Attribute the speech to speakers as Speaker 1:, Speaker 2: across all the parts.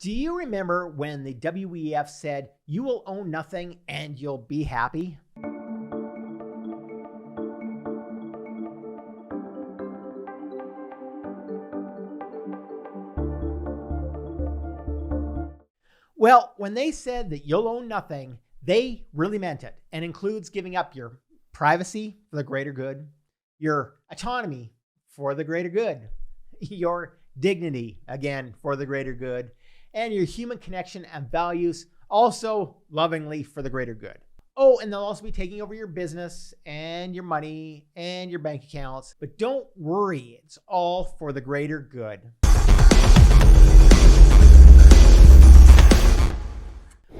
Speaker 1: Do you remember when the WEF said, "You will own nothing and you'll be happy"? Well, when they said that you'll own nothing, they really meant it, and includes giving up your privacy for the greater good, your autonomy for the greater good, your dignity, again, for the greater good, and your human connection and values, also lovingly for the greater good. Oh, and they'll also be taking over your business and your money and your bank accounts. But don't worry, it's all for the greater good.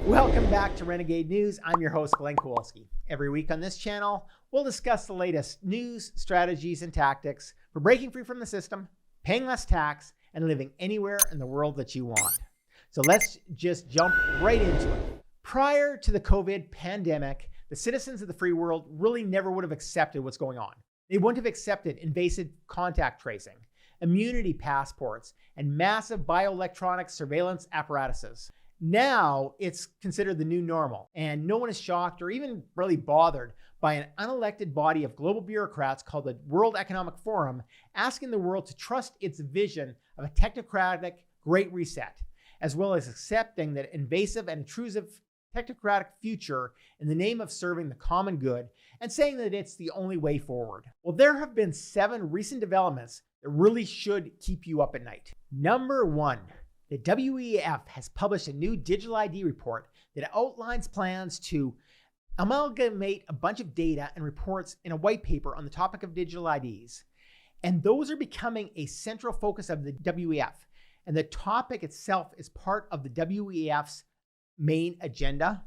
Speaker 1: Welcome back to Renegade News. I'm your host, Glenn Kowalski. Every week on this channel, we'll discuss the latest news, strategies, and tactics for breaking free from the system, paying less tax, and living anywhere in the world that you want. So let's just jump right into it. Prior to the COVID pandemic, the citizens of the free world really never would have accepted what's going on. They wouldn't have accepted invasive contact tracing, immunity passports, and massive bioelectronic surveillance apparatuses. Now it's considered the new normal, and no one is shocked or even really bothered by an unelected body of global bureaucrats called the World Economic Forum asking the world to trust its vision of a technocratic Great Reset, as well as accepting that invasive and intrusive technocratic future in the name of serving the common good and saying that it's the only way forward. Well, there have been 7 recent developments that really should keep you up at night. Number 1. The WEF has published a new digital ID report that outlines plans to amalgamate a bunch of data and reports in a white paper on the topic of digital IDs. And those are becoming a central focus of the WEF. And the topic itself is part of the WEF's main agenda.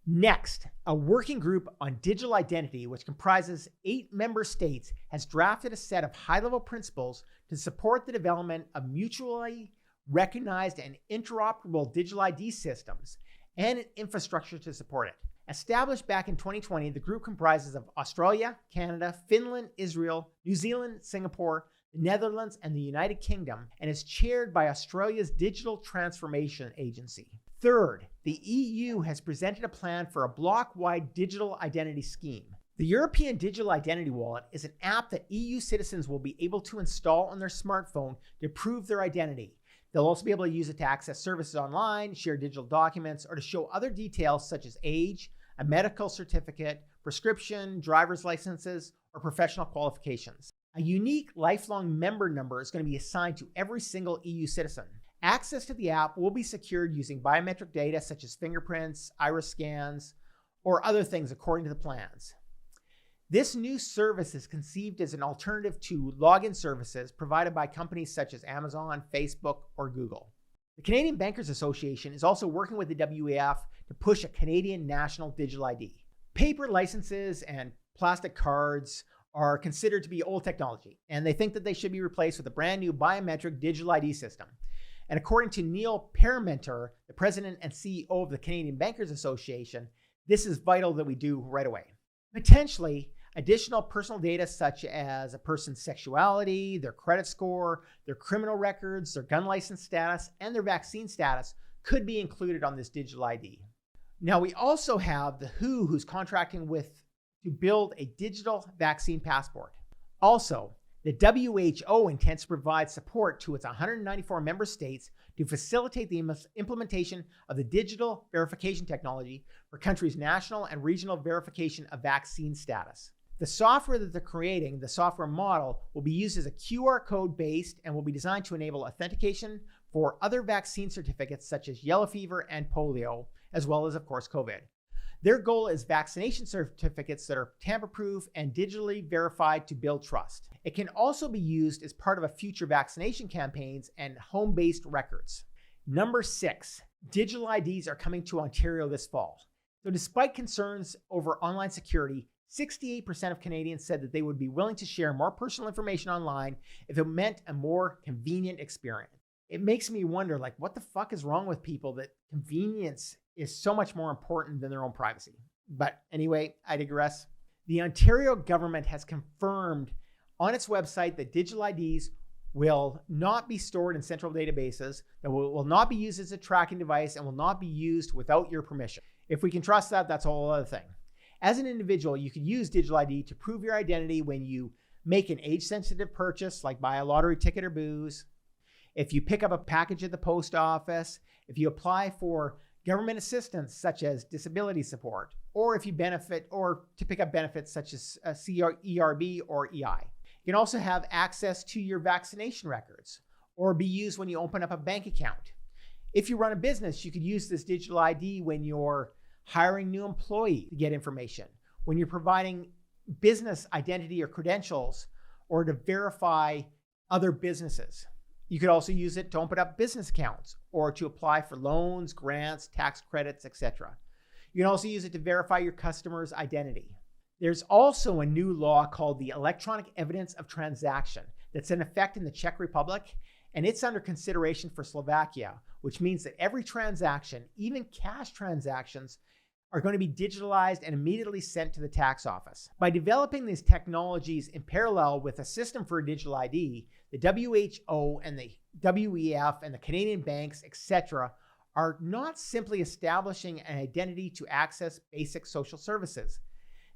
Speaker 1: Next, a working group on digital identity, which comprises 8 member states, has drafted a set of high-level principles to support the development of mutually recognized and interoperable digital ID systems and an infrastructure to support it. Established back in 2020, the group comprises of Australia, Canada, Finland, Israel, New Zealand, Singapore, the Netherlands, and the United Kingdom, and is chaired by Australia's Digital Transformation Agency. Third, the EU has presented a plan for a block-wide digital identity scheme. The European Digital Identity Wallet is an app that EU citizens will be able to install on their smartphone to prove their identity. They'll also be able to use it to access services online, share digital documents, or to show other details such as age, a medical certificate, prescription, driver's licenses, or professional qualifications. A unique lifelong member number is going to be assigned to every single EU citizen. Access to the app will be secured using biometric data such as fingerprints, iris scans, or other things according to the plans. This new service is conceived as an alternative to login services provided by companies such as Amazon, Facebook, or Google. The Canadian Bankers Association is also working with the WEF to push a Canadian national digital ID. Paper licenses and plastic cards are considered to be old technology, and they think that they should be replaced with a brand new biometric digital ID system. And according to Neil Parmenter, the president and CEO of the Canadian Bankers Association, this is vital that we do right away. Potentially, additional personal data such as a person's sexuality, their credit score, their criminal records, their gun license status, and their vaccine status could be included on this digital ID. Now, we also have the WHO, who's contracting to build a digital vaccine passport. Also, the WHO intends to provide support to its 194 member states to facilitate the implementation of the digital verification technology for countries' national and regional verification of vaccine status. The software that they're creating, the software model, will be used as a QR code based and will be designed to enable authentication for other vaccine certificates such as yellow fever and polio, as well as, of course, COVID. Their goal is vaccination certificates that are tamper-proof and digitally verified to build trust. It can also be used as part of a future vaccination campaigns and home-based records. Number 6, digital IDs are coming to Ontario this fall. So despite concerns over online security, 68% of Canadians said that they would be willing to share more personal information online if it meant a more convenient experience. It makes me wonder, what the fuck is wrong with people that convenience is so much more important than their own privacy? But anyway, I digress. The Ontario government has confirmed on its website that digital IDs will not be stored in central databases, that will not be used as a tracking device, and will not be used without your permission. If we can trust that, that's a whole other thing. As an individual, you could use digital ID to prove your identity when you make an age-sensitive purchase, like buy a lottery ticket or booze, if you pick up a package at the post office, if you apply for government assistance such as disability support, or if you benefit or to pick up benefits such as ERB or EI. You can also have access to your vaccination records or be used when you open up a bank account. If you run a business, you could use this digital ID when you're hiring new employees to get information, when you're providing business identity or credentials, or to verify other businesses. You could also use it to open up business accounts or to apply for loans, grants, tax credits, etc. You can also use it to verify your customer's identity. There's also a new law called the Electronic Evidence of Transaction that's in effect in the Czech Republic, and it's under consideration for Slovakia, which means that every transaction, even cash transactions, are going to be digitalized and immediately sent to the tax office. By developing these technologies in parallel with a system for a digital ID, the WHO and the WEF and the Canadian banks, etc., are not simply establishing an identity to access basic social services.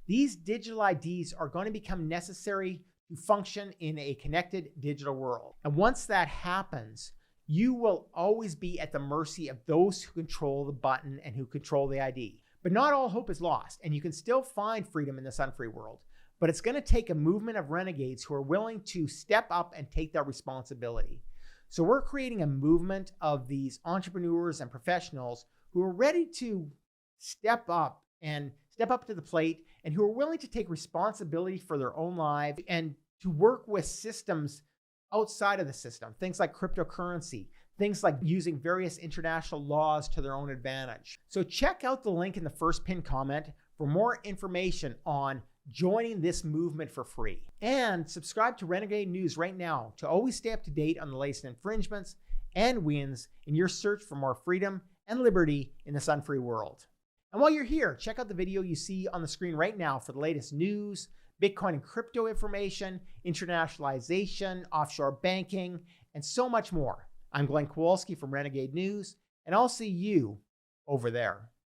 Speaker 1: These digital IDs are going to become necessary to function in a connected digital world. And once that happens, you will always be at the mercy of those who control the button and who control the ID. But not all hope is lost, and you can still find freedom in this unfree world. But it's going to take a movement of renegades who are willing to step up and take that responsibility. So we're creating a movement of these entrepreneurs and professionals who are ready to step up to the plate, and who are willing to take responsibility for their own lives and to work with systems outside of the system, things like cryptocurrency, things like using various international laws to their own advantage. So check out the link in the first pinned comment for more information on joining this movement for free. And subscribe to Renegade News right now to always stay up to date on the latest infringements and wins in your search for more freedom and liberty in this unfree world. And while you're here, check out the video you see on the screen right now for the latest news, Bitcoin and crypto information, internationalization, offshore banking, and so much more. I'm Glenn Kowalski from Renegade News, and I'll see you over there.